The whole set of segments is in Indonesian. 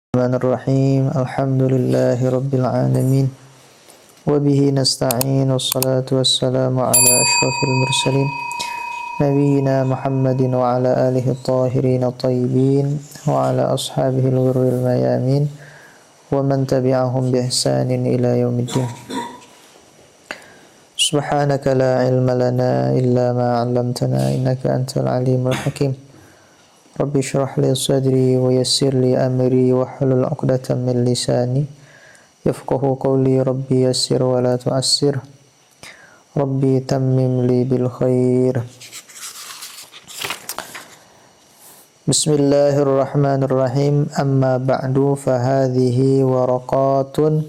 Bismillahirrahmanirrahim. Alhamdulillahi rabbil alamin. Wa bihi nasta'in. Wassalatu wassalamu ala asyrafil mursalin nabiyyina Muhammadin wa ala alihi at-tahirin at-tayyibin wa ala ashabihi al-ghurril mayamin wa man tabi'ahum bi ihsanin ila yaumiddin. Subhanaka la ilma lana illa ma 'allamtana innaka antal alimul hakim. Rabbi syrah li sadri wa yassir li amri wa hlul 'uqdatam min lisani yafqahu qawli. Rabbi yassir wa la tu'assir. Rabbi tammim li bil khair. Bismillahirrahmanirrahim. Amma ba'du fa hadhihi waraqatun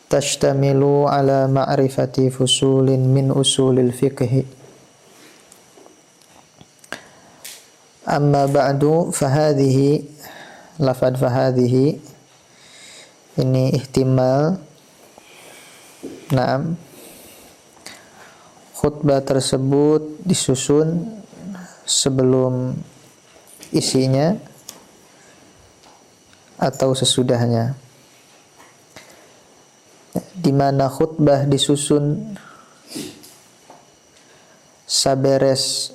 tashtamilu ala ma'rifati fusulin min usulil fiqh. Amma ba'du fahadhihi, lafad fahadhihi ini ihtimal. Naam, khutbah tersebut disusun sebelum isinya atau sesudahnya, di mana khutbah disusun saberes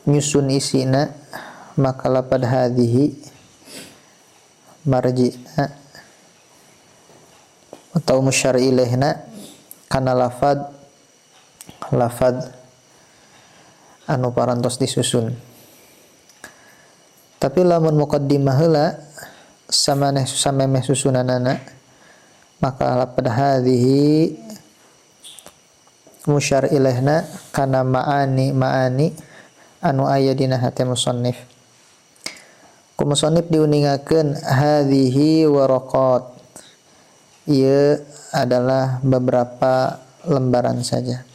nyusun isina, maka lapad hadhihi marji'na atau musyar ilaihna kana lafad anu parantos disusun. Tapi lamun muqaddimah heula samemeh susunanana, maka lapad hadhihi musyar ilaihna kana ma'ani anu aya dina hate musannif. Ku musannif diuningakeun hadhihi waraqat, ieu adalah beberapa lembaran saja.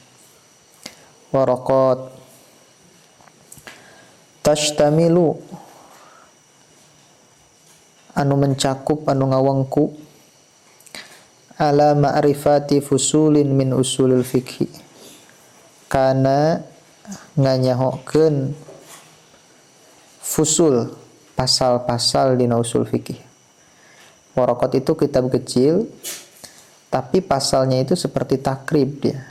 Waraqat tashtamilu anu mencakup, anu ngawengku ala ma'rifati fusulin min usulil fiqh, kana nganyahokeun fusul, pasal-pasal dina usul fikih. Waraqat itu kitab kecil, tapi pasalnya itu seperti takrib dia.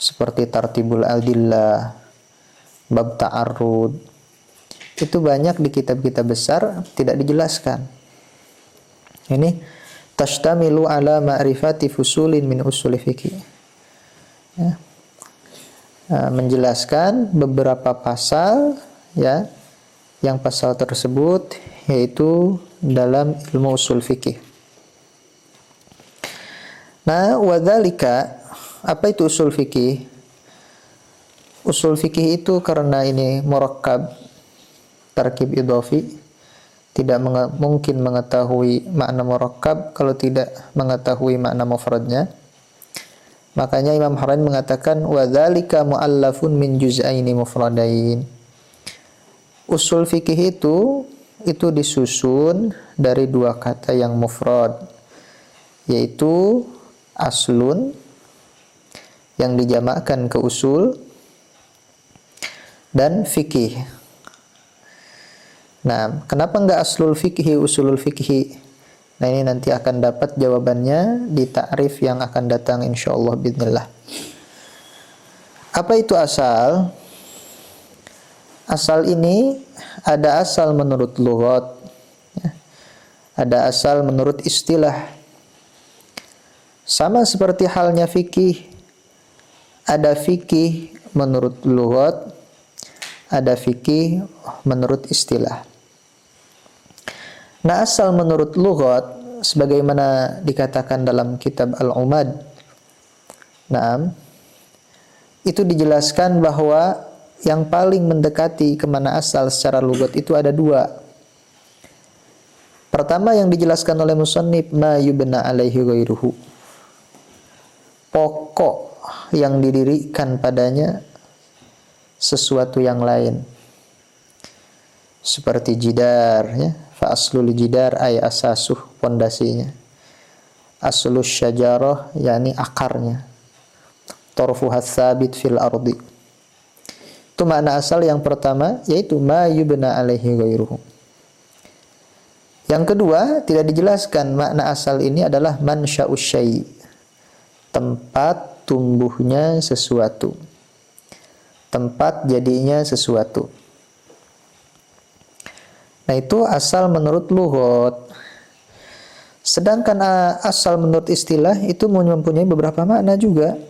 Seperti tartibul adillah, bab ta'arrud. Itu banyak di kitab-kitab besar tidak dijelaskan. Ini tashtamilu ala ma'rifati fusulin min usul fikih. Ya. Menjelaskan beberapa pasal, ya, yang pasal tersebut yaitu dalam ilmu usul fikih. Nah, wadzalika, apa itu usul fikih? Usul fikih itu karena ini murakkab, tarkib idhafi, tidak mungkin mengetahui makna murakkab kalau tidak mengetahui makna mufradnya. Makanya Imam Harani mengatakan wadzalika muallafun min juz'aini mufradain. Usul fikih itu disusun dari dua kata yang mufrad, yaitu aslun yang dijamakkan ke usul dan fikih. Nah, kenapa enggak aslul fikhi usulul fikhi? Nah, ini nanti akan dapat jawabannya di ta'rif yang akan datang insyaallah bismillah. Apa itu asal? Asal ini ada asal menurut lughat, ya. Ada asal menurut istilah. Sama seperti halnya fikih. Ada fikih menurut lughat, ada fikih menurut istilah. Nah, asal menurut lughat sebagaimana dikatakan dalam kitab Al-Umad. Naam, itu dijelaskan bahwa yang paling mendekati kemana asal secara lughat itu ada dua. Pertama yang dijelaskan oleh musannif ma yubna alaihi ghairuhu, pokok yang didirikan padanya sesuatu yang lain, seperti jidar, ya. Fa aslul jidar ay asasuh, pondasinya. Aslus syajarah yakni akarnya. Tarfuha tsabit fil ardi. Itu makna asal yang pertama, yaitu ma yubna alaihi ghairuhu. Yang kedua, tidak dijelaskan makna asal ini adalah mansya'us syai', tempat tumbuhnya sesuatu, tempat jadinya sesuatu. Nah, itu asal menurut lughat. Sedangkan asal menurut istilah itu mempunyai beberapa makna juga.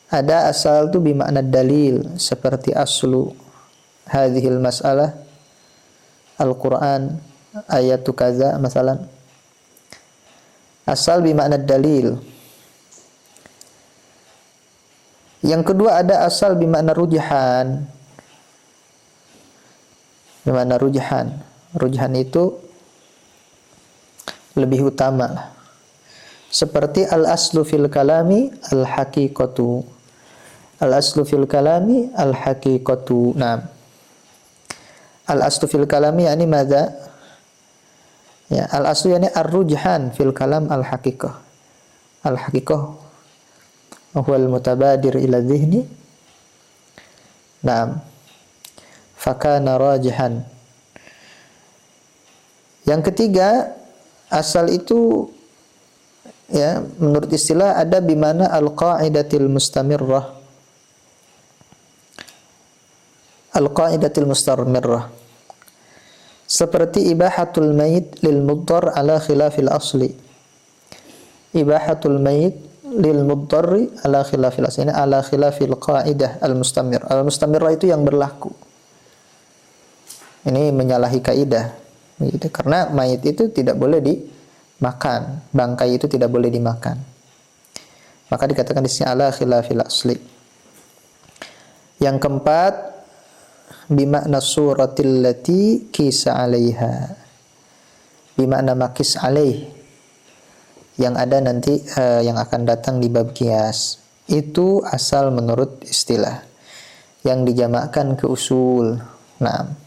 Ada asal itu bimakna dalil, seperti aslu hadhil mas'alah Al-Quran ayatu kaza masalan. Asal bimakna dalil. Yang kedua ada asal bimakna rujhan. Bimakna rujhan. Rujhan itu lebih utama. Seperti al-aslu fil kalami al-haqiqatu. Al-aslu fil kalami al-haqiqatu. Nah, al-aslu fil kalami yani madza? Ya, al-aslu yani ar-rujhan fil kalam al-haqiqah. Al-haqiqah huwa al-mutabadir ila dhihni. Naam. Fakana rajihan. Yang ketiga, asal itu ya menurut istilah ada bimana al-qa'idatil mustamirrah. Al-qa'idatil mustamirrah. Seperti ibahatul mayit lil mudhar ala khilafil asli. Ibahatul mayit lil mudhari ala khilafil asli. Ini ala khilafil qa'idah al-mustamir. Al-mustamirrah itu yang berlaku. Ini menyalahi kaidah. Begitu. Karena mayit itu tidak boleh dimakan, bangkai itu tidak boleh dimakan. Maka dikatakan di sini ala khilafil asli. Yang keempat, bimakna suratil lati kisa 'alaiha. Bimakna makis 'alaih. Yang ada nanti yang akan datang di bab qiyas. Itu asal menurut istilah. Yang dijamakkan ke usul. Nah,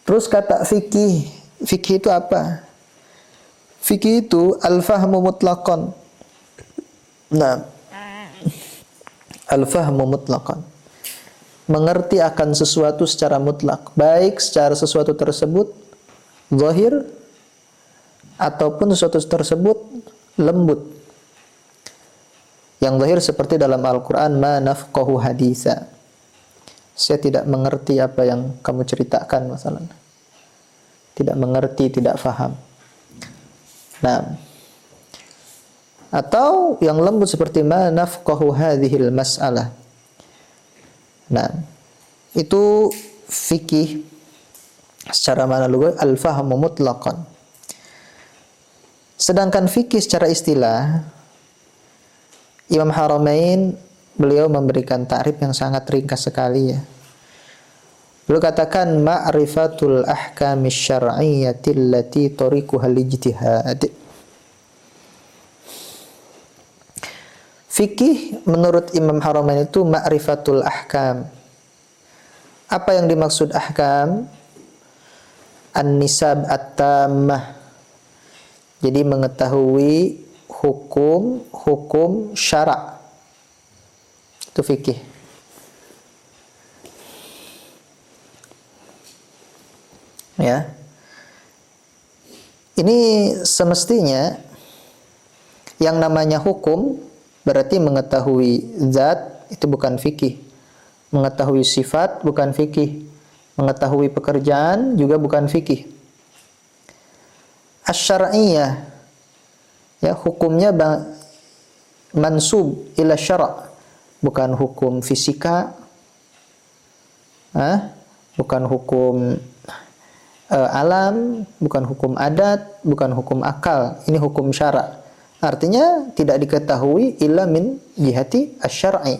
terus kata fikih. Fikih itu apa? Fikih itu al-fahmu mutlaqan. Nah, al-fahmu mutlaqan. Mengerti akan sesuatu secara mutlak, baik secara sesuatu tersebut zahir ataupun sesuatu tersebut lembut. Yang zahir seperti dalam Al-Qur'an, ma nafqahu haditsa. Saya tidak mengerti apa yang kamu ceritakan masalah. Tidak mengerti, tidak faham. Nah, atau yang lembut seperti ma nafqahu hadhil mas'alah. Nah, itu fikih secara makna lughat al-fahmu mutlaqan. Sedangkan fikih secara istilah, Imam Haramain beliau memberikan ta'rif yang sangat ringkas sekali ya. Beliau katakan ma'rifatul ahkamis syar'iyyati allati tariquha al-ijtihad. Fikih menurut Imam Haramain itu ma'rifatul ahkam. Apa yang dimaksud ahkam? An-nisab at-tammah. Jadi mengetahui hukum syara'. Itu fikih. Ya. Ini semestinya yang namanya hukum berarti mengetahui zat itu bukan fikih. Mengetahui sifat bukan fikih. Mengetahui pekerjaan juga bukan fikih. Asy-syar'iyyah ya hukumnya mansub ila syara'. Bukan hukum fisika, bukan hukum alam, bukan hukum adat, bukan hukum akal. Ini hukum syara'. Artinya tidak diketahui illa min jihati asy-syar'i.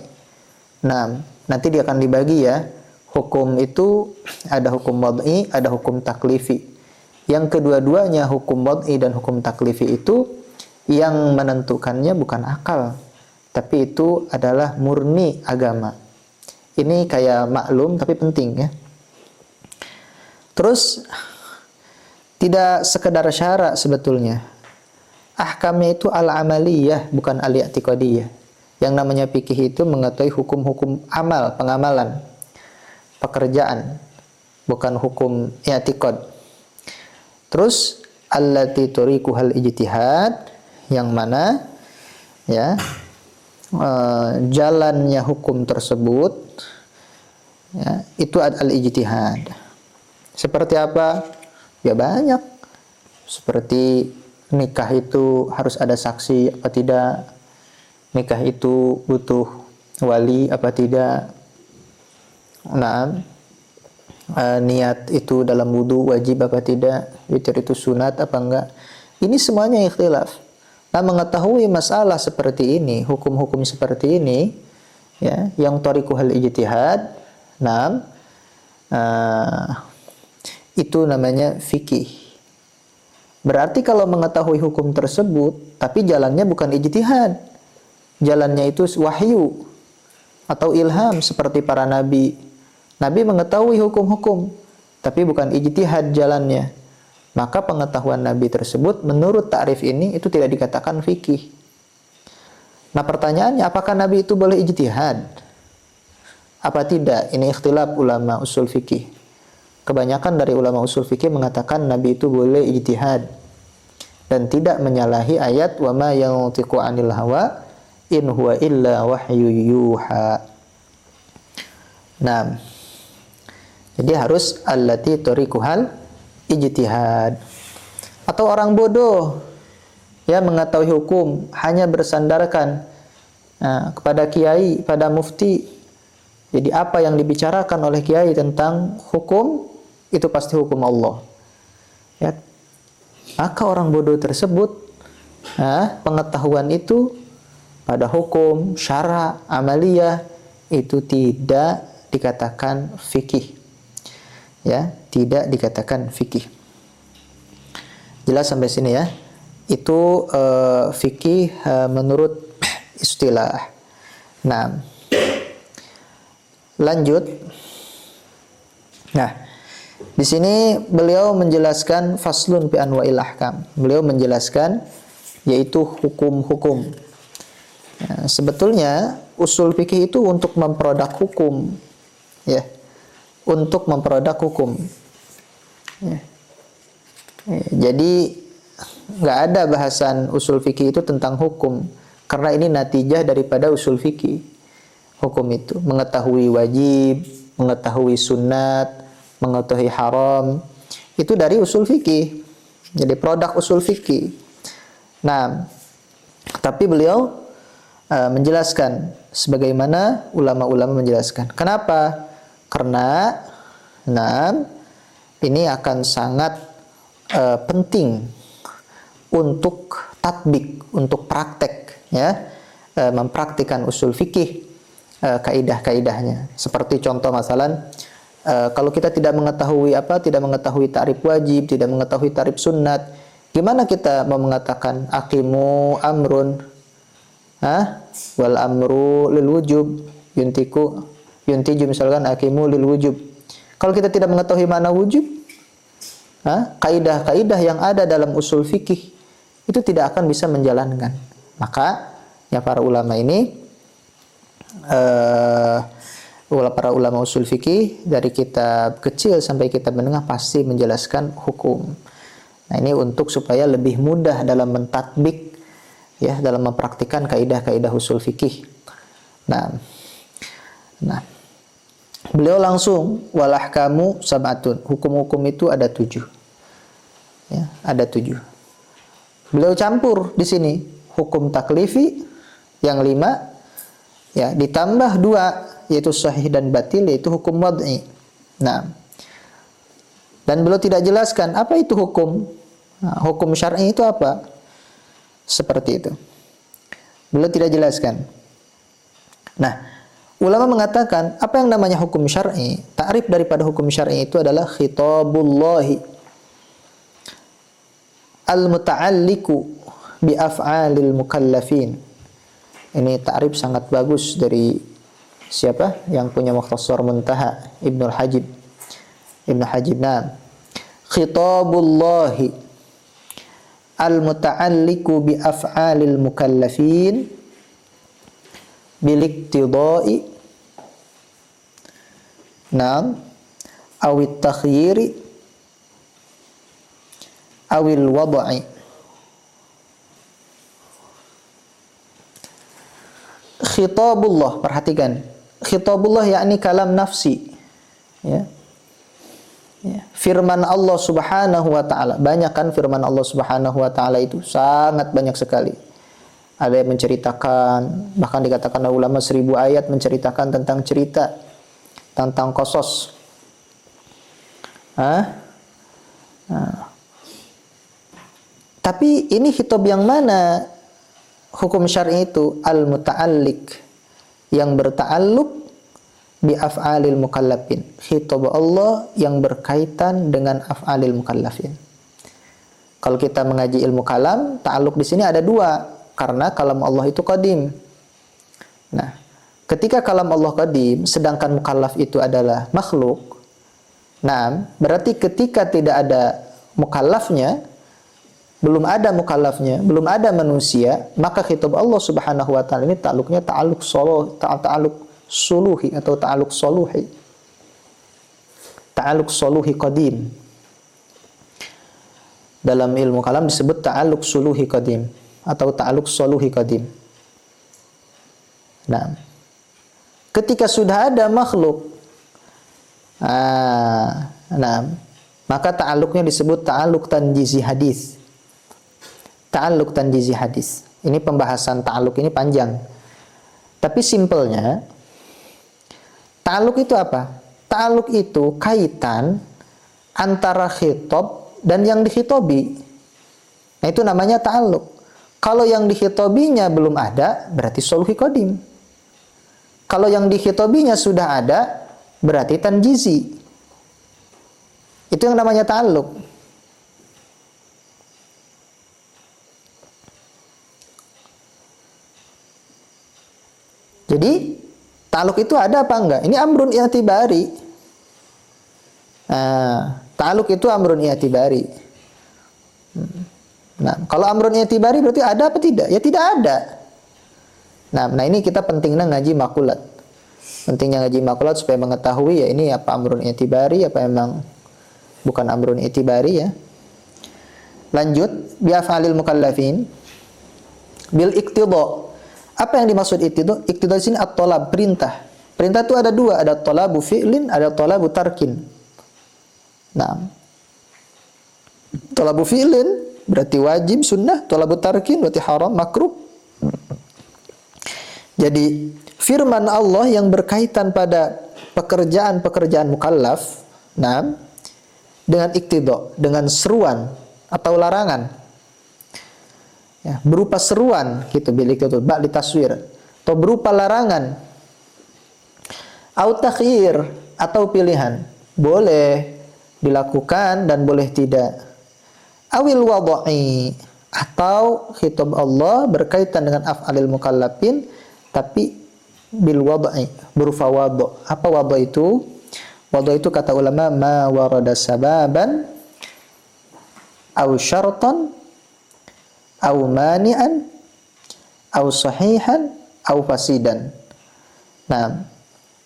Nah, nanti dia akan dibagi ya. Hukum itu ada hukum wad'i, ada hukum taklifi. Yang kedua-duanya hukum wad'i dan hukum taklifi itu yang menentukannya bukan akal, tapi itu adalah murni agama. Ini kayak maklum tapi penting ya. Terus tidak sekedar syara sebetulnya. Ahkamnya itu al-amaliyah bukan al-i'tiqadiyah. Yang namanya fikih itu mengetahui hukum-hukum amal, pengamalan, pekerjaan. bukan hukum i'tiqad. Terus allati tariquhal ijtihad, yang mana ya jalannya hukum tersebut ya, itu al-ijtihad. Seperti apa? Ya banyak. Seperti nikah itu harus ada saksi apa tidak? Nikah itu butuh wali apa tidak? Nah, niat itu dalam wudu wajib apa tidak, witir itu sunat apa enggak, ini semuanya ikhtilaf. Nah, mengetahui masalah seperti ini, hukum-hukum seperti ini ya, yang thariquhal ijtihad, nah itu namanya fikih. Berarti kalau mengetahui hukum tersebut tapi jalannya bukan ijtihad, jalannya itu wahyu atau ilham seperti para nabi. Nabi mengetahui hukum-hukum, tapi bukan ijtihad jalannya. Maka pengetahuan Nabi tersebut menurut ta'rif ini itu tidak dikatakan fikih. Nah, pertanyaannya, apakah Nabi itu boleh ijtihad? Apa tidak? Ini ikhtilaf ulama usul fikih. Kebanyakan dari ulama usul fikih mengatakan Nabi itu boleh ijtihad dan tidak menyalahi ayat wa ma yantiqu 'anil hawa in huwa illa wahyu yuha. Nah, jadi harus allati tariquhal ijtihad. Atau orang bodoh ya mengetahui hukum hanya bersandarkan kepada kiai, pada mufti. Jadi apa yang dibicarakan oleh kiai tentang hukum itu pasti hukum Allah. Ya. Maka orang bodoh tersebut pengetahuan itu pada hukum, syara, amaliyah itu tidak dikatakan fikih. Ya, tidak dikatakan fikih. Jelas sampai sini ya. Itu fikih menurut istilah. Nah, lanjut. Nah, di sini beliau menjelaskan faslun fi anwa'il ahkam. Beliau menjelaskan yaitu hukum-hukum. Ya, sebetulnya usul fikih itu untuk memproduk hukum, ya, untuk memproduk hukum. Ya. Jadi nggak ada bahasan usul fikih itu tentang hukum, karena ini natijah daripada usul fikih. Hukum itu mengetahui wajib, mengetahui sunat, mengetahui haram, itu dari usul fikih. Jadi produk usul fikih. Nah, tapi beliau menjelaskan sebagaimana ulama-ulama menjelaskan. Kenapa? Karena ini akan sangat penting untuk tatbik, untuk praktek ya, mempraktikkan usul fikih, kaidah-kaidahnya. Seperti contoh masalan, kalau kita tidak mengetahui ta'rif wajib, tidak mengetahui ta'rif sunnat, gimana kita mau mengatakan aqimu amrun, wal amru lil wujub, yuntiju misalkan aqimu lil wujub. Kalau kita tidak mengetahui makna wujub, kaidah-kaidah yang ada dalam usul fikih itu tidak akan bisa menjalankan. Maka ya para ulama ini, para ulama usul fikih dari kitab kecil sampai kitab menengah pasti menjelaskan hukum. Nah, ini untuk supaya lebih mudah dalam mentatbik ya, dalam mempraktikkan kaidah-kaidah usul fikih. Nah, beliau langsung walahkamu sab'atun. Hukum-hukum itu ada 7. Ya, ada 7. Beliau campur di sini hukum taklifi yang 5 ya, ditambah 2 yaitu sahih dan batil, yaitu hukum wad'i. Nah, dan beliau tidak jelaskan apa itu hukum. Nah, hukum syar'i itu apa? Seperti itu. Beliau tidak jelaskan. Nah, ulama mengatakan apa yang namanya hukum syar'i? Ta'rif daripada hukum syar'i itu adalah khitabullahi al-muta'alliqu bi af'alil mukallafin. Ini ta'rif sangat bagus dari siapa? Yang punya Mukhtasar Muntaha, Ibnul Hajib. Ibnu Hajib. Nah, khitabullahi al-muta'alliqu bi af'alil mukallafin bil iqtida'i. Naam, awit takhyiri awil wad'i. Khitabullah, perhatikan. Khitabullah yakni kalam nafsi. Ya. Ya. Firman Allah Subhanahu wa taala. Banyak kan firman Allah Subhanahu wa taala itu sangat banyak sekali. Ada yang menceritakan, bahkan dikatakan oleh ulama 1000 ayat menceritakan tentang cerita, tentang qasas. Tapi ini khitab yang mana? Hukum syar'i itu al-muta'alliq, yang berta'alluq bi af'alil mukallafin. Khitab Allah yang berkaitan dengan af'alil mukallafin. Kalau kita mengaji ilmu kalam, ta'alluq di sini ada dua, karena kalam Allah itu qadim. Nah, ketika kalam Allah qadim, sedangkan mukallaf itu adalah makhluk. Nah, berarti ketika tidak ada mukallafnya, belum ada mukallafnya, belum ada manusia, maka khitab Allah Subhanahu wa taala ini ta'alluqnya ta'alluq suluhi atau ta'alluq soluhi. Ta'alluq soluhi qadim. Dalam ilmu kalam disebut ta'alluq suluhi qadim atau ta'alluq soluhi qadim. Nah, ketika sudah ada makhluk, maka ta'alluqnya disebut ta'alluq tanjizi hadis. Ta'alluq tanjizi hadis. Ini pembahasan ta'alluq ini panjang. Tapi simpelnya, ta'alluq itu apa? Ta'alluq itu kaitan antara khitab dan yang dikhitobi. Nah, itu namanya ta'alluq. Kalau yang dikhitobinya belum ada, berarti soluhi qadim. Kalau yang dikhitobinya sudah ada, berarti tanjizi. Itu yang namanya ta'alluq. Jadi, ta'alluq itu ada apa enggak? Ini amrun i'tibari. Ta'alluq itu amrun i'tibari. Nah, kalau amrun i'tibari berarti ada apa tidak? Ya tidak ada. Nah ini kita pentingnya ngaji makulat. Pentingnya ngaji makulat supaya mengetahui ya ini apa amrun i'tibari, apa emang bukan amrun i'tibari ya. Lanjut, bi af'alil mukallafin bil iqtida. Apa yang dimaksud iqtida? Iqtida di sini at-talab, perintah. Perintah itu ada dua, ada talabu fi'lin, ada talabu tarkin. Nah, talabu fi'lin berarti wajib, sunnah. Talabu tarkin berarti haram, makruh. Jadi firman Allah yang berkaitan pada pekerjaan-pekerjaan mukallaf, nah, dengan iqtida, dengan seruan atau larangan. Ya, berupa seruan gitu, bilik itu bak ditaswir, atau berupa larangan, au takhyir atau pilihan, boleh dilakukan dan boleh tidak, awil wad'i atau khitab Allah berkaitan dengan af'alil mukallafin tapi bil wad'i, berupa wad'a. Apa wad'a itu? Wad'a itu kata ulama ma warada sababan au syartan au mani'an au sahihan au fasidan. Nah,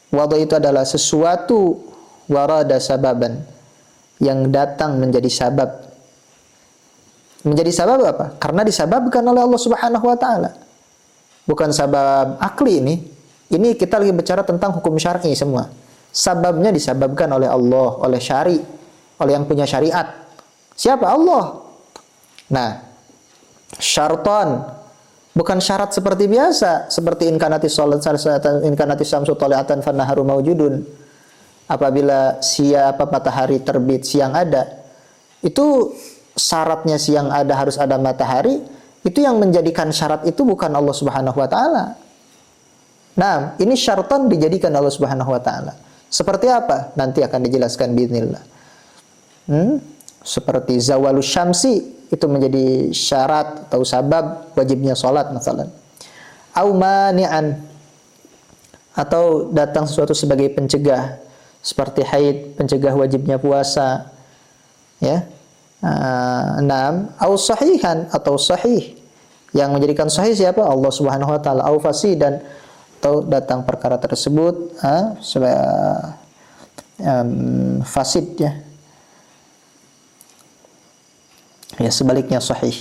wadha itu adalah sesuatu warada sababan yang datang menjadi sabab. Menjadi sabab apa? Karena disababkan oleh Allah Subhanahu wa taala. Bukan sabab akli ini. Ini kita lagi bicara tentang hukum syar'i semua. Sababnya disababkan oleh Allah, oleh syari, oleh yang punya syariat. Siapa? Allah. Nah, syarton bukan syarat seperti biasa, seperti inkanati samsu toliatan fannaharu maujudun. Apabila matahari terbit, siang ada. Itu syaratnya siang ada, harus ada matahari. Itu yang menjadikan syarat itu bukan Allah Subhanahu wa taala. Nah, ini syarton dijadikan Allah Subhanahu wa taala. Seperti apa? Nanti akan dijelaskan biidznillah. Seperti zawalus syamsi, itu menjadi syarat atau sabab wajibnya sholat misalnya. Au mani'an, atau datang sesuatu sebagai pencegah, seperti haid, pencegah wajibnya puasa. Ya. Au sahihan, atau sahih, yang menjadikan sahih siapa? Allah Subhanahu wa taala. Au fasidan, atau datang perkara tersebut fasid ya. Ya sebaliknya sahih,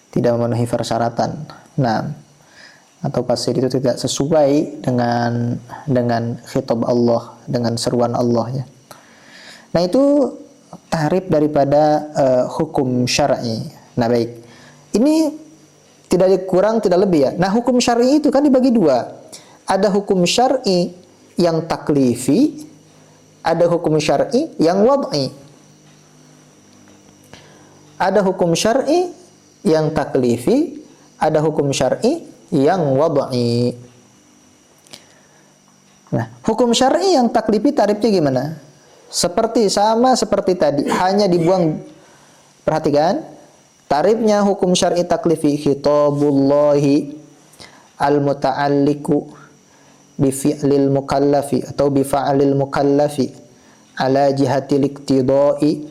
tidak memenuhi persyaratan. Nah, atau fasid itu tidak sesuai dengan khitab Allah, dengan seruan Allah ya. Nah, itu tarif daripada hukum syar'i. Nah, baik. Ini tidak kurang, tidak lebih ya. Nah, hukum syar'i itu kan dibagi dua. Ada hukum syar'i yang taklifi, ada hukum syar'i yang wad'i. Ada hukum syar'i yang taklifi, ada hukum syar'i yang wad'i. Nah, hukum syar'i yang taklifi tarifnya gimana? Sama seperti tadi, hanya dibuang. Perhatikan, tarifnya hukum syar'i taklifi khitabullahi al-muta'alliqu bi fi'lil mukallafi atau bi fa'lil mukallafi ala jihatil iqtida'i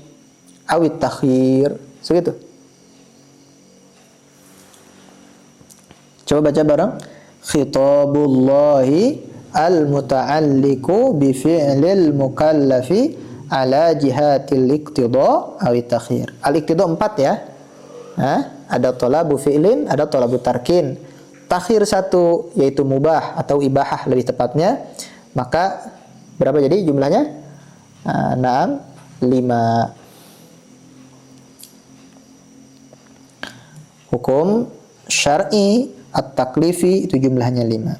awit takhir. Segitu. Coba baca bareng. Khitabullahi al-muta'alliqu bi fi'lil mukallafi ala jihatil iqtida' aw takhir. Al-iqtida 4 ya. Ada talabu fi'lin, ada talabu tarkin. Takhir 1 yaitu mubah atau ibahah lebih tepatnya. Maka berapa jadi jumlahnya? 5. Hukum syar'i at-taklifi itu jumlahnya 5.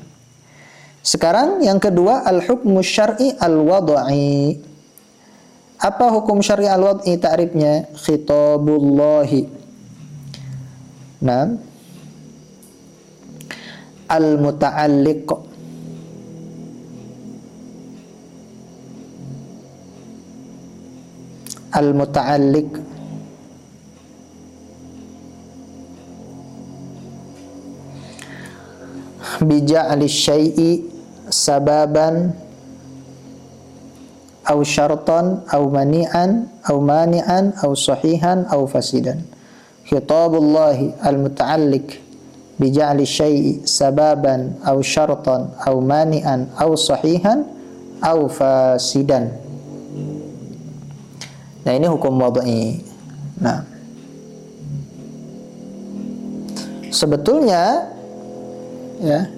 Sekarang yang kedua, al-hukmu syar'i al-wad'i. Apa hukum syar'i al-wad'i ta'rifnya? Khitabullahi. Nah, al-muta'alliq. Al-muta'alliq bija'li syai'i sababan au syartan au mani'an au sahihan au fasidan. Khitabullahi al-muta'alliq bija'li syai'i sababan au syartan au mani'an au sahihan au fasidan. Nah, ini hukum wad'i. Nah, sebetulnya ya,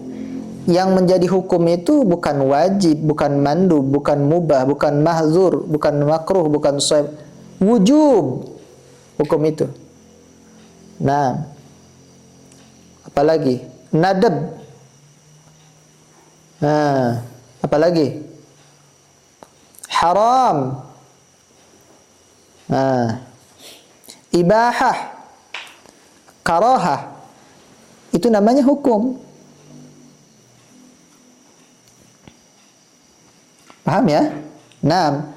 yang menjadi hukum itu bukan wajib, bukan mandub, bukan mubah, bukan mahzur, bukan makruh, bukan sahih, wujub hukum itu. Nah, apalagi nadab. Nah, apalagi haram. Nah, ibahah, karahah, itu namanya hukum. Paham ya? Nah,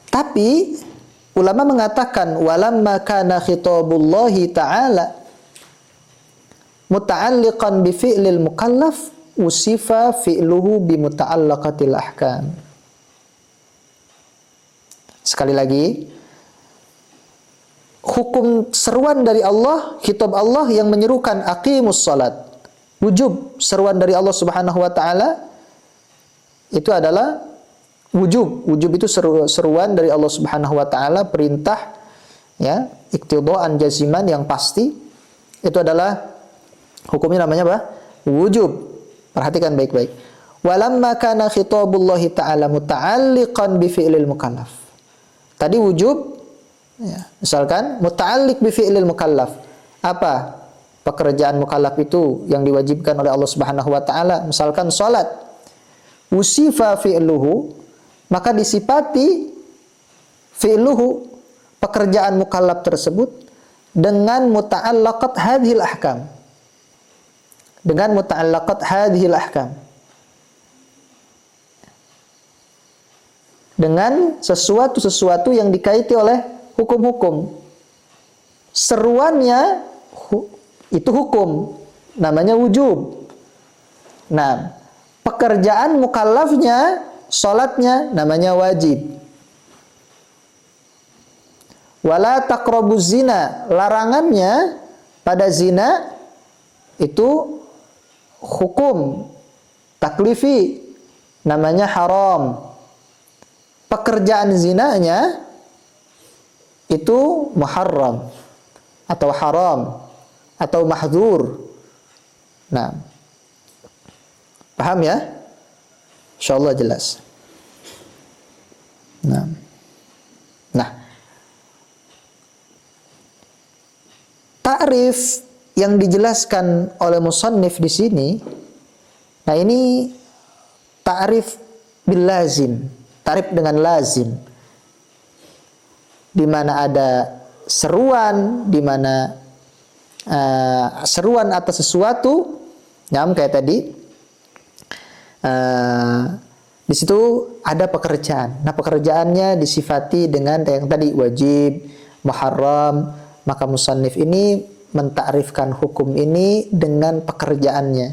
tapi ulama mengatakan walamma kana khitabullahi ta'ala muta'alliqan bi fi'lil mukallaf usifa fi'luhu bi muta'allaqatil ahkam. Sekali lagi, hukum seruan dari Allah, khitab Allah yang menyerukan aqimus salat, wujub seruan dari Allah Subhanahu wa taala itu adalah wujub. Wujub itu seruan dari Allah Subhanahu wa taala, perintah ya, iqtidaan jaziman yang pasti. Itu adalah hukumnya namanya apa? Wujub. Perhatikan baik-baik. Walamma kana khitabullahi ta'ala muta'alliqan bi fi'lil mukallaf. Tadi wujub ya, misalkan muta'alliq bi fi'lil mukallaf. Apa? Pekerjaan mukallaf itu yang diwajibkan oleh Allah Subhanahu wa taala, misalkan salat. Usifa fi'luhu, maka disifati fi'luhu, pekerjaan mukallaf tersebut dengan muta'allaqat hadhil ahkam. Dengan muta'allaqat hadhil ahkam. Dengan sesuatu yang dikaiti oleh hukum-hukum. Seruannya itu hukum, namanya wujub. Nah, pekerjaan mukallafnya, salatnya namanya wajib. Wala taqrabuz zina, larangannya pada zina itu hukum taklifi, namanya haram. pekerjaan zinanya itu muharram atau haram atau mahdzur. Nah, paham ya? Insyaallah jelas. Nah, ta'rif yang dijelaskan oleh musannif di sini, nah ini ta'rif bil lazim, ta'rif dengan lazim, di mana ada seruan, di mana seruan atas sesuatu, kayak tadi. Di situ ada pekerjaan. Nah, pekerjaannya disifati dengan yang tadi wajib, muharram, maka musannif ini mentakrifkan hukum ini dengan pekerjaannya.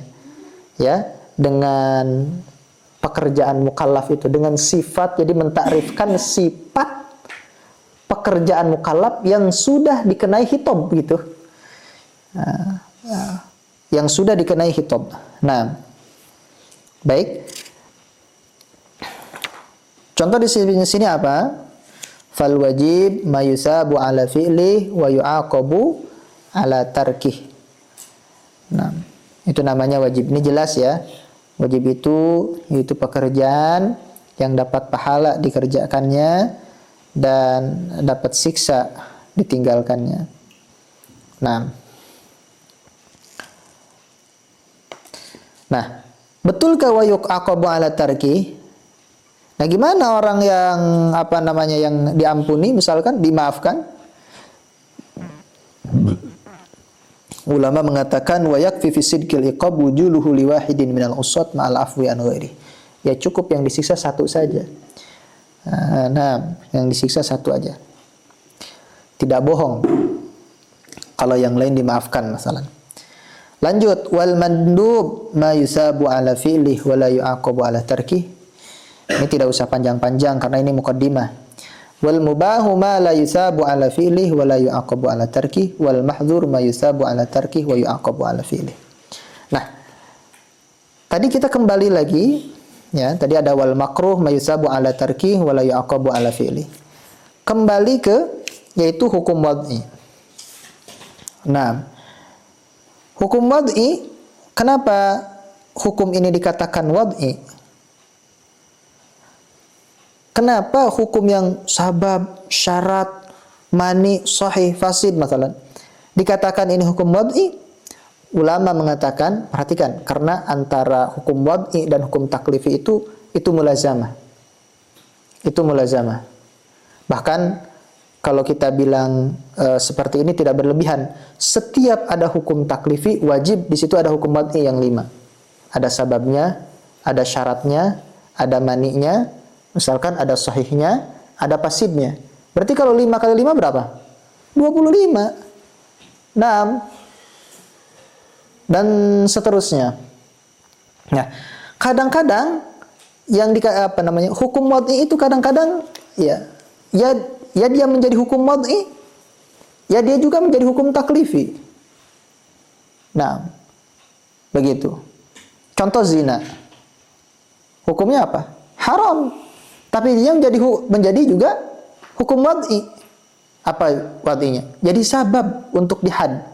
Ya, dengan pekerjaan mukallaf itu, dengan sifat, jadi mentakrifkan sifat pekerjaan mukallaf yang sudah dikenai hitab gitu. Yang sudah dikenai hitab. Nah, baik. Contoh di sini apa? Fal wajib ma yusabu ala fi'li wa yu'aqabu ala tarkih. Nah, itu namanya wajib. Ini jelas ya. Wajib itu pekerjaan yang dapat pahala dikerjakannya dan dapat siksa ditinggalkannya. Nah, betulkah wa yu'aqabu ala tarkih? Nah, gimana orang yang yang diampuni, misalkan dimaafkan? Ulama mengatakan wa yakfi fi sidqil iqab wujuluhu liwahidin minal usat ma'al afwi an ghairi. Ya cukup yang disiksa satu saja. Nah, yang disiksa satu aja. Tidak bohong kalau yang lain dimaafkan masalah. Lanjut, wal mandub ma yusabu ala fi'lih wa la yu'aqabu ala tarkih. Ini tidak usah panjang-panjang karena ini muqaddimah. Wal mubahu ma la yusabu ala fi'lih wa la yu'aqabu ala tarkih wal mahdzur ma yusabu ala tarkih wa yu'aqabu ala fi'lih. Nah, tadi kita kembali lagi ya, tadi ada wal makruh ma yusabu ala tarkih wa la yu'aqabu ala fi'lih. Kembali ke yaitu hukum wad'i. Nah, hukum wad'i, kenapa hukum ini dikatakan wad'i? Kenapa hukum yang sabab, syarat, mani, sahih, fasid masalah dikatakan ini hukum wad'i? Ulama mengatakan, perhatikan, karena antara hukum wad'i dan hukum taklifi itu mulazamah. Itu mulazamah. Bahkan kalau kita bilang seperti ini tidak berlebihan. Setiap ada hukum taklifi wajib di situ ada hukum wad'i yang 5. Ada sababnya, ada syaratnya, ada maninya. Misalkan ada sahihnya, ada pasidnya. Berarti kalau 5 kali 5 berapa? 25. 6. Dan seterusnya. Nah, kadang-kadang yang hukum wad'i itu kadang-kadang ya dia menjadi hukum wad'i, ya dia juga menjadi hukum taklifi. Nah, begitu. Contoh zina. Hukumnya apa? Haram. Tapi dia menjadi juga hukum wad'i. Apa wad'inya? Jadi sabab untuk dihad.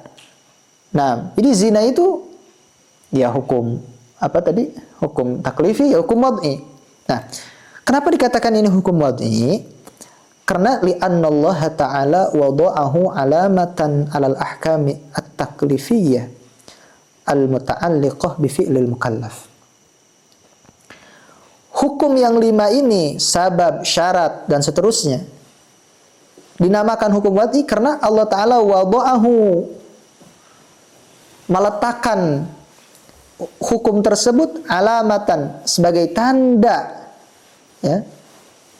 Nah, jadi zina itu ya hukum hukum taklifi, ya hukum wad'i. Nah, kenapa dikatakan ini hukum wad'i? Karena li'anna Allah Ta'ala wada'ahu alamatan 'alal ahkami at-taklifiyyah al-muta'alliqah bi fi'lil mukallaf. Hukum yang 5 ini, sabab, syarat, dan seterusnya, dinamakan hukum wad'i karena Allah Ta'ala wada'ahu, meletakkan hukum tersebut alamatan, sebagai tanda ya,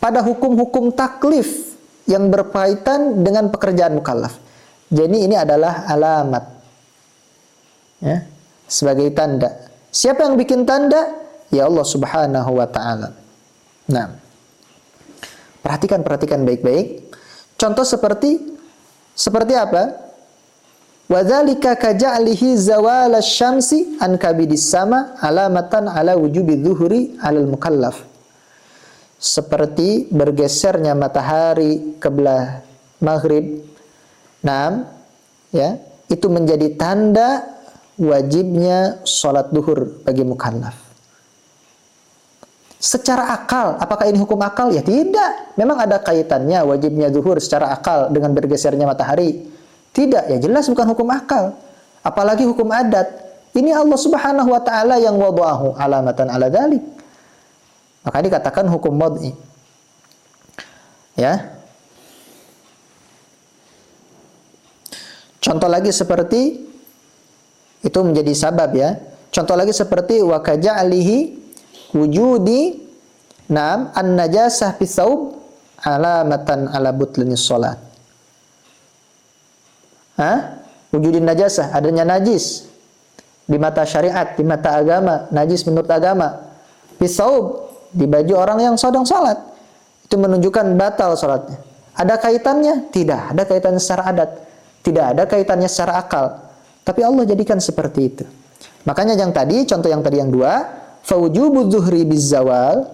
pada hukum-hukum taklif yang berkaitan dengan pekerjaan mukallaf. Jadi ini adalah alamat ya, sebagai tanda. Siapa yang bikin tanda? Ya Allah Subhanahu wa ta'ala. Nah, perhatikan baik-baik. Contoh seperti apa? Wa dzalika ka ja'lihi zawal asy-syamsi an kabidis sama alamatan ala wujubi dzuhuri 'alal mukallaf. seperti bergesernya matahari ke belah maghrib, ya, itu menjadi tanda wajibnya sholat duhur bagi mukallaf. Secara akal, apakah ini hukum akal? Ya tidak. Memang ada kaitannya wajibnya zuhur secara akal dengan bergesernya matahari. Tidak, ya jelas bukan hukum akal. Apalagi hukum adat. Ini Allah Subhanahu wa taala yang wada'ahu alamatan ala dzalik. Maka dikatakan hukum wad'i. Ya. Contoh lagi seperti itu menjadi sabab ya. Contoh lagi seperti wa kaja'alihi wujudi an-najasah fi thawb alamatan ala butlanis shalat. Wujudin najasah, adanya najis di mata syariat, di mata agama, najis menurut agama. Fi thawb, di baju orang yang sedang salat. Itu menunjukkan batal salatnya. Ada kaitannya? Tidak. Ada kaitannya secara adat. Tidak ada kaitannya secara akal. Tapi Allah jadikan seperti itu. Makanya yang tadi, contoh yang tadi yang dua, fawujubu zuhri bizzawal.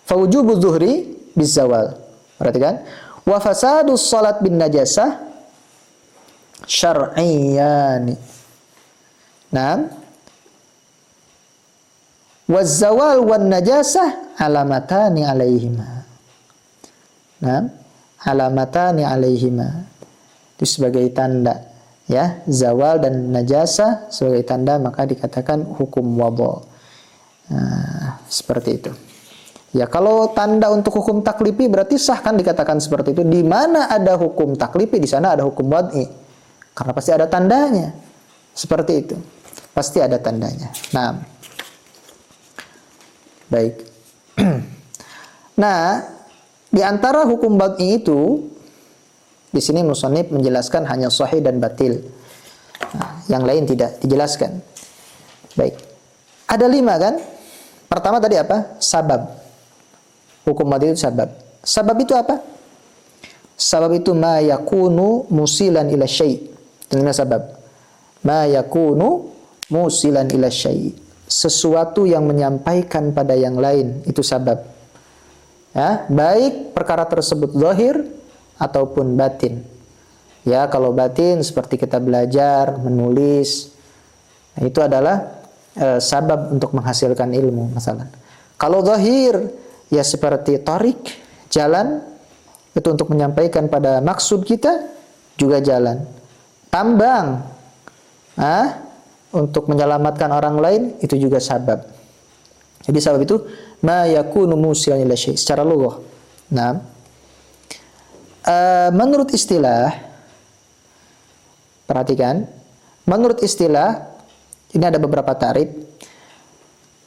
Fawujubu zuhri bizzawal. Perhatikan. Wa fasadus salat bin najasah syar'iyani. Wazzawal wan najasah alamatani alaihima. Alamatani alaihima. Itu sebagai tanda. Ya, zawal dan najasa sebagai tanda, maka dikatakan hukum wadha. Seperti itu. Ya, kalau tanda untuk hukum taklifi berarti sah kan dikatakan seperti itu. Di mana ada hukum taklifi, di sana ada hukum wad'i. Karena pasti ada tandanya. Seperti itu. Pasti ada tandanya. Nah. Baik. Nah, di antara hukum wad'i itu di sini musannif menjelaskan hanya sahih dan batil. Nah, yang lain tidak dijelaskan. Baik. Ada 5 kan? Pertama tadi apa? Sabab. Hukum wad'i itu sabab. Sabab itu apa? Sabab itu ma yakunu musilan ila syai'. Itu sabab. Ma yakunu musilan ila syai'. Sesuatu yang menyampaikan pada yang lain, itu sabab. Ya, baik perkara tersebut zahir ataupun batin. Ya, kalau batin seperti kita belajar, menulis, nah, itu adalah sabab untuk menghasilkan ilmu, masalah. Kalau zahir, ya seperti tarik, jalan, itu untuk menyampaikan pada maksud kita, juga jalan. Tambang, untuk menyelamatkan orang lain, itu juga sabab. Jadi sabab itu ma yakunu musilan ila syai' secara lughah. Nah, menurut istilah, perhatikan, menurut istilah ini ada beberapa ta'rif.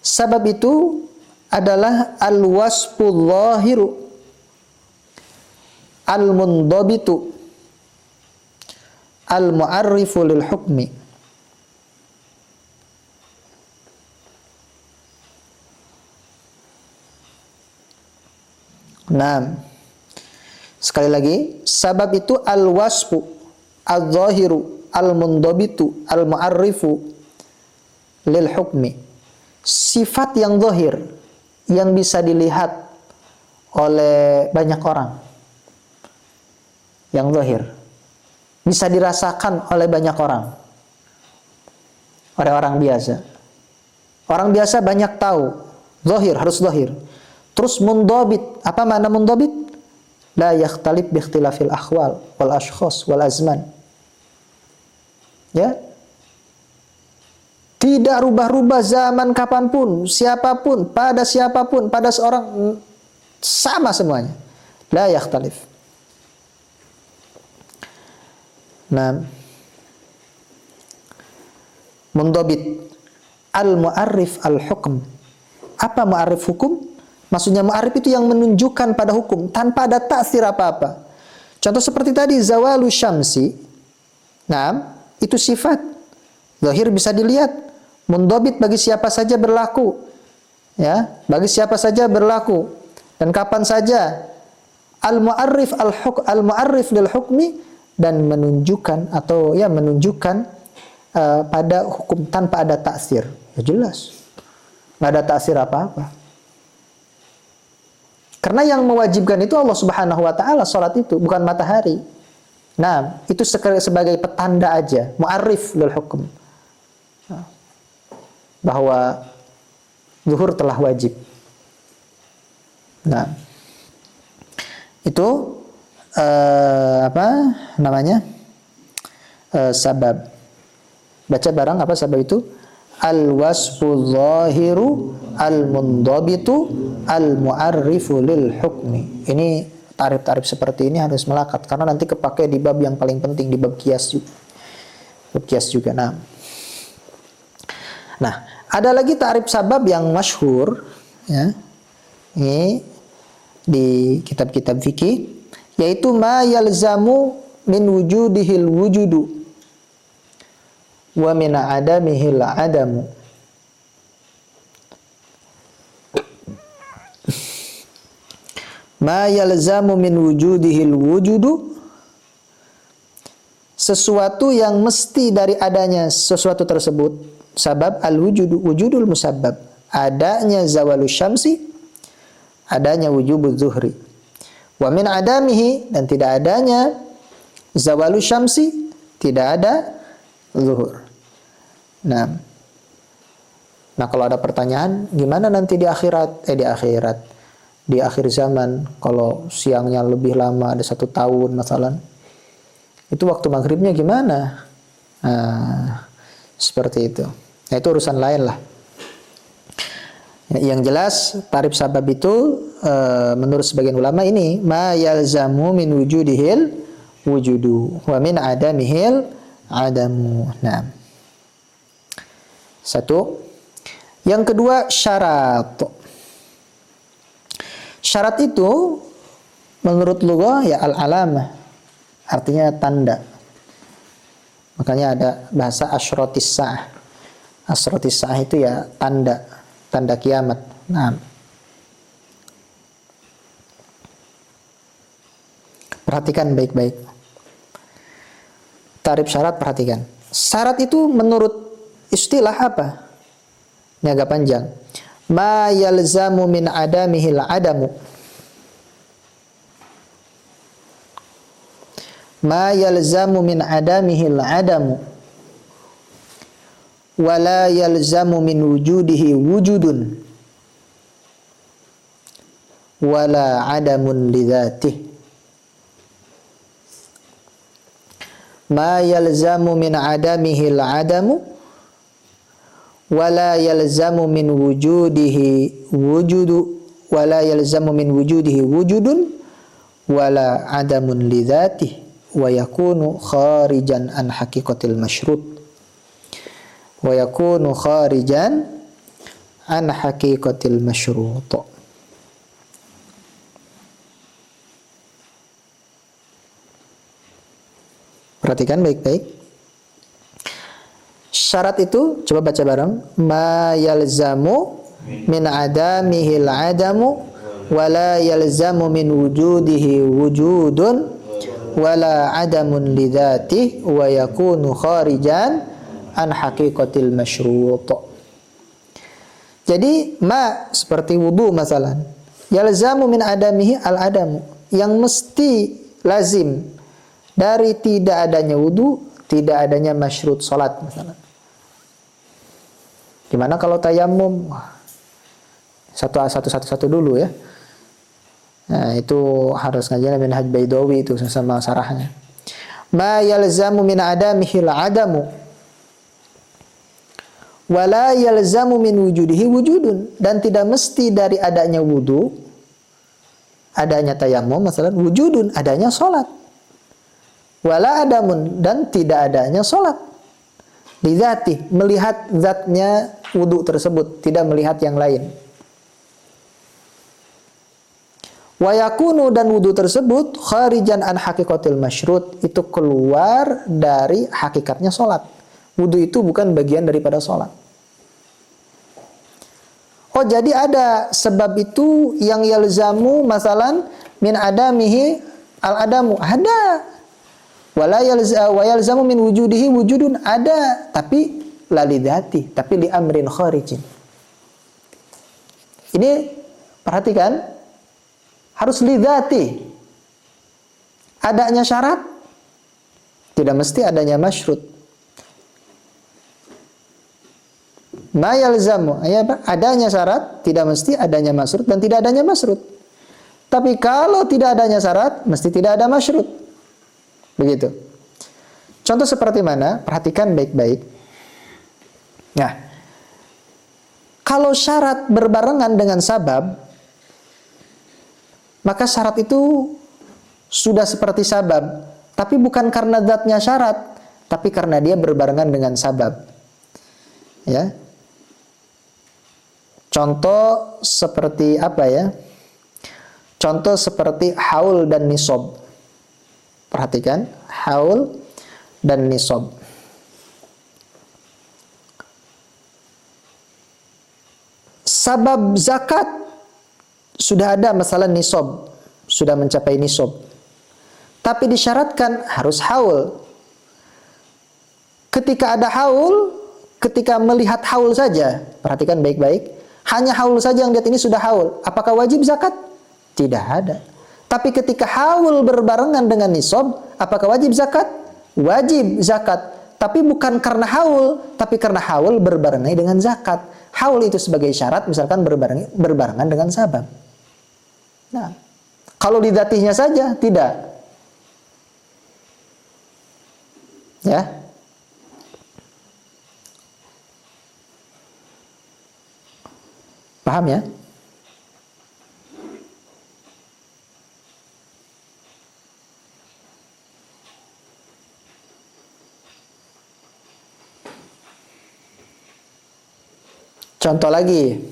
Sabab itu adalah al-wasful zahiru al-mundabitu al-mu'arrifu lil hukmi. Nah, sekali lagi, sabab itu al-wasfu, al-zahiru, al-mundabitu, al-mu'arrifu lil hukmi. Sifat yang zahir, yang bisa dilihat oleh banyak orang. Yang zahir. Bisa dirasakan oleh banyak orang. Oleh orang biasa. Orang biasa banyak tahu. Zahir, harus zahir. Terus mundabit. Apa makna mundabit? La yakhtalif bi ikhtilafil akhwal wal ashkhas wal azman. Ya. Tidak rubah-rubah zaman kapanpun, siapapun, pada seorang, sama semuanya. La yakhtalif. Nah, mundabit al-mu'arrif al-hukm. Apa mu'arrif hukum? Maksudnya mu'arrif itu yang menunjukkan pada hukum tanpa ada taksir apa-apa. Contoh seperti tadi zawalu syamsi. Nah, itu sifat. Zahir bisa dilihat. Mundabit bagi siapa saja berlaku. Ya, bagi siapa saja berlaku dan kapan saja. Al-mu'arrif al-mu'arrif lil hukmi, dan menunjukkan atau ya menunjukkan pada hukum tanpa ada taksir. Ya jelas. Enggak ada taksir apa-apa. Karena yang mewajibkan itu Allah Subhanahu wa taala, salat itu bukan matahari. Nah, itu sebagai petanda aja, mu'arrif lil hukum. Bahwa zuhur telah wajib. Nah, itu apa namanya? Sabab. Baca barang apa sabab itu? Al-wasfu zahiru al-mundabitu al-mu'arrifu lil hukmi. Ini tarif-tarif seperti ini harus melekat karena nanti kepake di bab yang paling penting, di bab qiyas juga. Bab qiyas juga. Nah, ada lagi tarif sabab yang masyhur ya. Ini di kitab-kitab fikih yaitu ma yalzamu min wujudihil wujudu wa min adamihil adamu. Ma yalzamu min wujudihil wujudu, sesuatu yang mesti dari adanya sesuatu tersebut. Sabab al-wujudu, wujudul musabbab, adanya zawalus syamsi, adanya wujubuz zuhri. Wa min adamihi, dan tidak adanya zawalus syamsi, tidak ada zuhur. Nah kalau ada pertanyaan, gimana nanti di akhirat? Di akhir zaman, kalau siangnya lebih lama, ada 1 tahun masalah, itu waktu maghribnya gimana? Nah, seperti itu. Nah, itu urusan lain lah. Yang jelas, tarif sabab itu menurut sebagian ulama ini ma yalzamu min wujudihil wujudu wa min adamihil adamu. Nah, 1. Yang kedua, syarat. Syarat itu menurut lughah ya al-alamah, artinya tanda. Makanya ada bahasa asyratis sa'ah. Asyratis sa'ah itu ya tanda kiamat. Nah, perhatikan baik-baik. Tarif syarat perhatikan. Syarat itu menurut istilah apa? Ini agak panjang. Ma yalzamu min adamihil adamu. Ma yalzamu min adamihil adamu. Wa la yalzamu min wujudihi wujudun. Wa la adamun lidzatih. Ma yalzamu min adamihil adamu. Wala yalzamu min wujudihi wujudu wala yalzamu min wujudihi wujudun wala adamun lidzatihi wa yakunu kharijan an haqiqatil masyrut wa yakunu kharijan an haqiqatil masyrut. Perhatikan baik-baik. Syarat itu coba baca bareng. Ma yalzamu min adamihil adamu wala yalzamu min wujudihi wujudun wala adamun lidzatihi wa yakunu kharijan an haqiqatil masyrut. Jadi ma seperti wudu masalan. Yalzamu min adamihi al-adamu, yang mesti lazim dari tidak adanya wudu, tidak adanya masyrut salat misalnya. Gimana kalau tayamum? Satu dulu ya. Nah, itu harus ngajian Minhaj Baidawi itu sama sarahnya. Ma yalzamu min adamihil adamu wala yalzamu min wujudihi wujudun, dan tidak mesti dari adanya wudu, adanya tayamum misalnya, wujudun, adanya salat. Wala adamun, dan tidak adanya salat. Lidzati, melihat zatnya wudu tersebut, tidak melihat yang lain. Wa yakunu, dan wudu tersebut kharijan an haqiqatil masyrut, itu keluar dari hakikatnya salat. Wudu itu bukan bagian daripada salat. Oh, jadi ada sebab itu yang yalzamu masalan min adamihi al-adamu, ada. Wa yalzamu min wujudihi wujudun, ada, tapi la lidzati, tapi li amrin kharijin. Ini perhatikan, Harus lidzati. Adanya syarat, tidak mesti adanya masyrut. Ma yalzamu, adanya syarat, tidak mesti adanya masyrut dan tidak adanya masyrut. Tapi kalau tidak adanya syarat, mesti tidak ada masyrut. Begitu. Contoh seperti mana? Perhatikan baik-baik. Nah, kalau syarat berbarengan dengan sabab, maka syarat itu sudah seperti sabab, tapi bukan karena zatnya syarat, tapi karena dia berbarengan dengan sabab. Ya. Contoh seperti apa ya? Contoh seperti haul dan nisab. Perhatikan, haul dan nisab. Sabab zakat sudah ada, masalah nisab, sudah mencapai nisab. Tapi disyaratkan harus haul. Ketika ada haul, ketika melihat haul saja, perhatikan baik-baik, hanya haul saja yang lihat ini sudah haul. Apakah wajib zakat? Tidak ada. Tapi ketika haul berbarengan dengan nisab, apakah wajib zakat? Wajib zakat. Tapi bukan karena haul, tapi karena haul berbarengan dengan zakat. Haul itu sebagai syarat, misalkan berbarengan dengan sabab. Nah, kalau lidzatinya saja, tidak. Ya. Paham ya? Contoh lagi.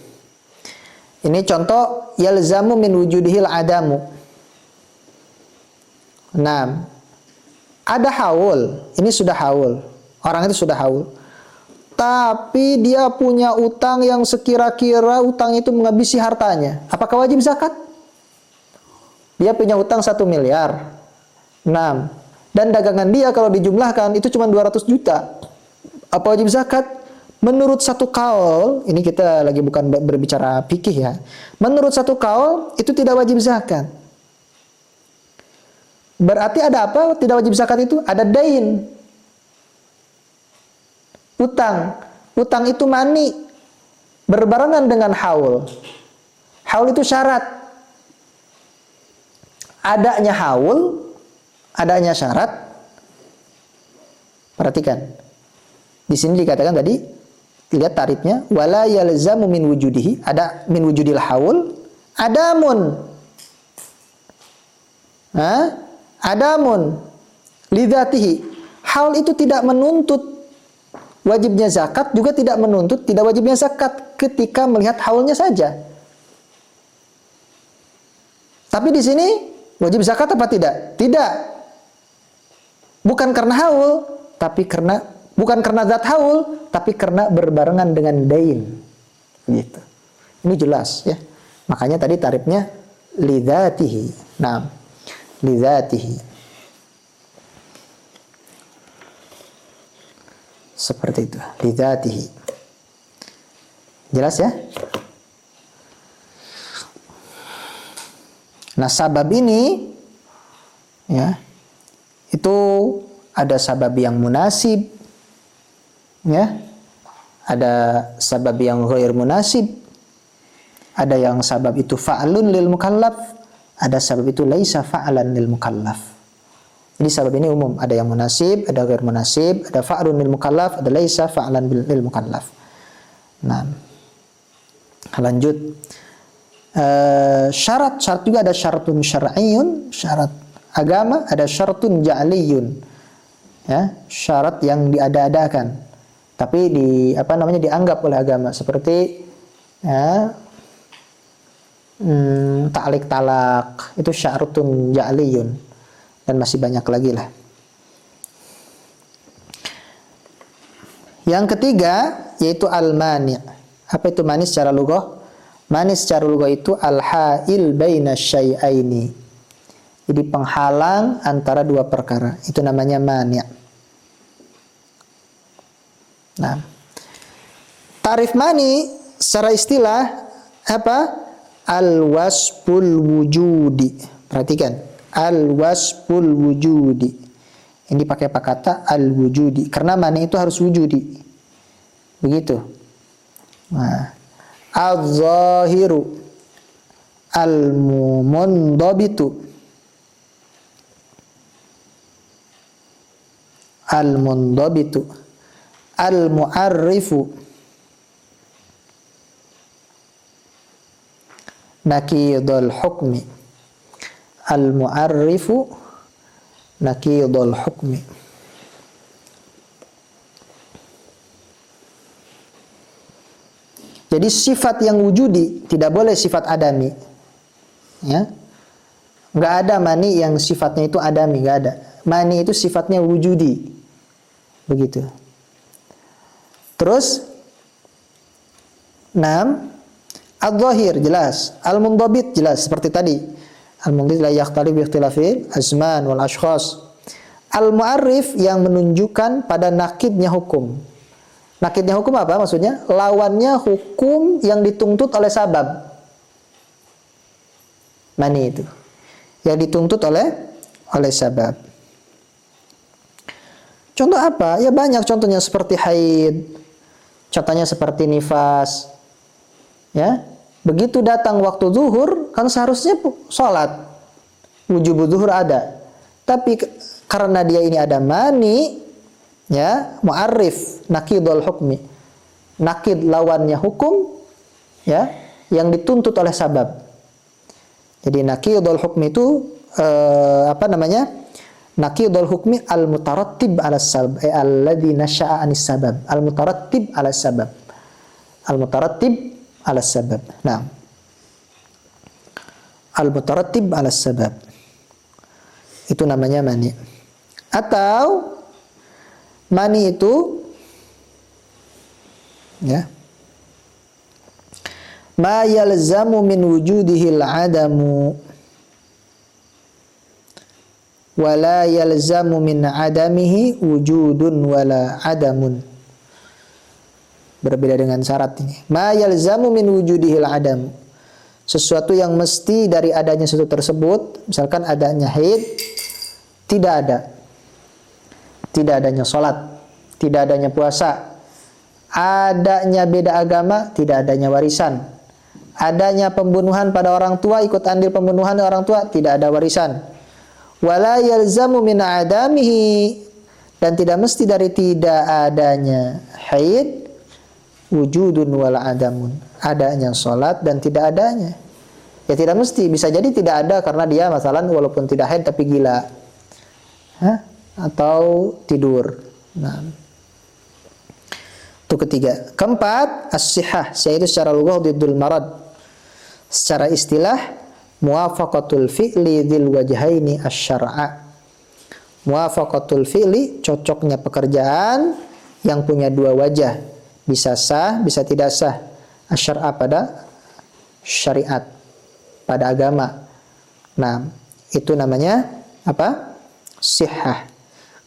Ini contoh yalzamu min wujudihil adamu. Nah, ada haul. Ini sudah haul. Orang itu sudah haul. Tapi dia punya utang yang sekira-kira utang itu menghabisi hartanya. Apakah wajib zakat? Dia punya utang 1 miliar. 6. Dan dagangan dia kalau dijumlahkan itu cuma 200 juta. Apa wajib zakat? Menurut satu kaul, ini kita lagi bukan berbicara fikih ya. Menurut satu kaul, itu tidak wajib zakat. Berarti ada apa? Tidak wajib zakat itu? Ada dain. Utang. Utang itu mani. Berbarengan dengan haul. Haul itu syarat. Adanya haul, adanya syarat. Perhatikan. Di sini dikatakan tadi, lihat tarifnya, wala yalzamu min wujudihi, ada min wujudil haul, adamun. Adamun lidzatihi. Haul itu tidak menuntut wajibnya zakat, juga tidak menuntut tidak wajibnya zakat ketika melihat haulnya saja. Tapi di sini wajib zakat apa tidak? Tidak. Bukan karena haul, tapi bukan karena zat haul, tapi karena berbarengan dengan dain. Gitu. Ini jelas ya. Makanya tadi tarifnya lidzatihi. Nah, lidzatihi. Seperti itu, lidzatihi. Jelas ya? Nah, sabab ini ya, itu ada sabab yang munasib, ya, ada sabab yang ghair munasib, ada yang sabab itu fa'lun lil mukallaf, ada sabab itu laisa fa'lan lil mukallaf. Jadi sabab ini umum, ada yang munasib, ada ghair munasib, ada fa'lun lil mukallaf, ada laisa fa'lan lil mukallaf. Nah, lanjut. Syarat juga ada syaratun syar'iyyun, syarat agama, ada syaratun ja'liyun. Ya, syarat yang diada-adakan tapi dianggap oleh agama, seperti ya, ta'liq talak, itu syaratun ja'liyun, dan masih banyak lagi lah. Yang ketiga yaitu al-mani'. Apa itu mani secara lughah? Mani secara lughah itu al-ha'il baina syai'aini. Jadi penghalang antara dua perkara. Itu namanya mani'. Nah, tarif mani secara istilah apa? Al-wasful wujudi. Perhatikan. Al-wasful wujudi. Ini pakai kata al-wujudi. Karena mani itu harus wujudi. Begitu. Nah. Al-zahiru. Al-mundabitu. Al-mundabitu. Al-mu'arrifu. Nakidul hukmi. Al-mu'arrifu nakidul hukmi. Jadi sifat yang wujudi tidak boleh sifat adami. Ya. Enggak ada mani yang sifatnya itu adami, enggak ada. Mani itu sifatnya wujudi. Begitu. Terus 6, al-zahir jelas, al-mundabit jelas seperti tadi. Al-mundabit la yakhtali bi ikhtilafil azman wal ashkhas. Al-mu'arrif yang menunjukkan pada nakidnya hukum. Nakidnya hukum apa maksudnya? Lawannya hukum yang dituntut oleh sabab. Mani itu. Yang dituntut oleh sabab. Contoh apa? Ya banyak contohnya seperti haid. Contohnya seperti nifas. Ya. Begitu datang waktu zuhur, kan seharusnya sholat. Wujub zuhur ada. Tapi karena dia ini ada mani, ya, mu'arrif, nakidul hukmi. Nakid lawannya hukum, ya, yang dituntut oleh sabab. Jadi nakidul hukmi itu nakidul hukmi al-mutarattib 'ala sabab, alladzi nasha'a 'anis sabab. Al-mutarattib 'ala sabab. Al-mutarattib 'ala sabab. Nah. Al-mutarattib 'ala sabab. Itu namanya mani. Atau mani itu ya ma yalzamu min wujudihi al-'adamu wa la yalzamu min 'adamihi wujudun wala 'adamun. Berbeda dengan syarat ini. Ma yalzamu min wujudihi al-'adam. Sesuatu yang mesti dari adanya sesuatu tersebut, misalkan adanya haid, tidak ada. Tidak adanya salat, tidak adanya puasa, adanya beda agama, tidak adanya warisan. Adanya pembunuhan pada orang tua, ikut andil pembunuhan orang tua, tidak ada warisan. Wala yalzamu min adamihi, dan tidak mesti dari tidak adanya haid wujudun wala adamun, adanya salat dan tidak adanya. Ya tidak mesti, bisa jadi tidak ada karena dia masalah walaupun tidak haid tapi gila. Atau tidur. Nah. Itu ketiga. Keempat, as-sihah, yaitu secara lughah diddul marad. Secara istilah muwafaqatul fi'li dzil wajhaini asy-syar'a. Muwafaqatul fi'li, cocoknya pekerjaan yang punya dua wajah. Bisa sah, bisa tidak sah. Asy-syar'a pada syariat, pada agama. Nah, itu namanya apa? Sihah.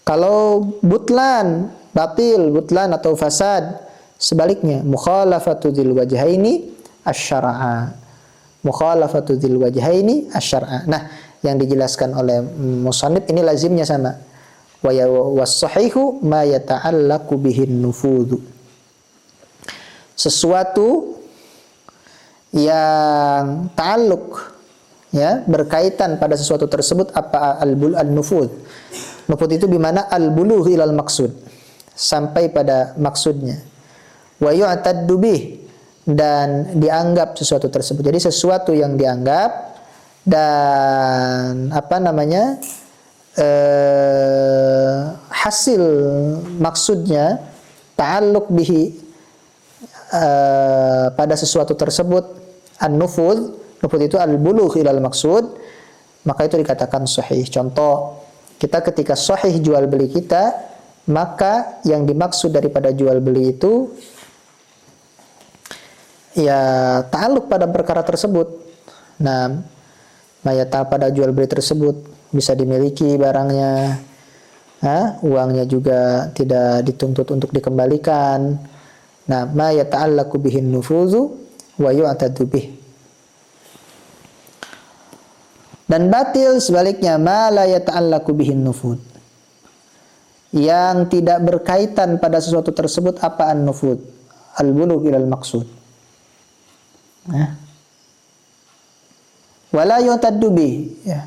Kalau butlan, batil, butlan atau fasad, sebaliknya mukhalafatu dzil wajhaini asy-syar'a. Mukhalafatu dzil wajhaini asy-syar'a. Nah, yang dijelaskan oleh musannif ini lazimnya sama. Wa was-sahihu ma yata'allaqu bihin nufudhu. Sesuatu yang ta'alluq, ya, berkaitan pada sesuatu tersebut apa al-nufudh. Nufudh itu bimana al-bulugh ilal maksud, sampai pada maksudnya. Wa yu'taddu bih, dan dianggap sesuatu tersebut. Jadi sesuatu yang dianggap dan hasil maksudnya ta'alluq bihi pada sesuatu tersebut, an-nufudh. Nufudh itu al-bulugh ilal maksud, maka itu dikatakan sahih. Contoh, kita ketika sahih jual beli kita, maka yang dimaksud daripada jual beli itu ya ta'alluq pada perkara tersebut. Nah, mayata pada jual beli tersebut bisa dimiliki barangnya, uangnya juga tidak dituntut untuk dikembalikan. Nah, ma yata'allaqu bihin nufudhu wa yu'tadu bih. Dan batil sebaliknya, ma la yata'allaqu bihin nufud, yang tidak berkaitan pada sesuatu tersebut apa an-nufud, al-bulugh ilal maqsud. Wala yu'taddu bih, ya.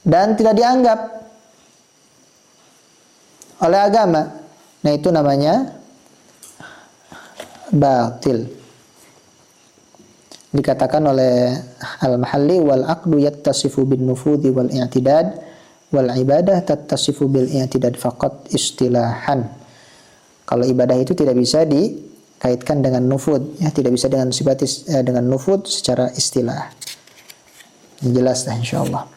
Dan tidak dianggap oleh agama. Nah, itu namanya batil. Dikatakan oleh Al-Mahalli, wal aqdu yattasifu bin nufudhi wal i'tidad wal ibadah tattasifu bil i'tidad faqat istilahan. Kalau ibadah itu tidak bisa dikaitkan dengan nufud, ya, tidak bisa dengan sifat dengan nufud secara istilah. Jelas dah insyaallah.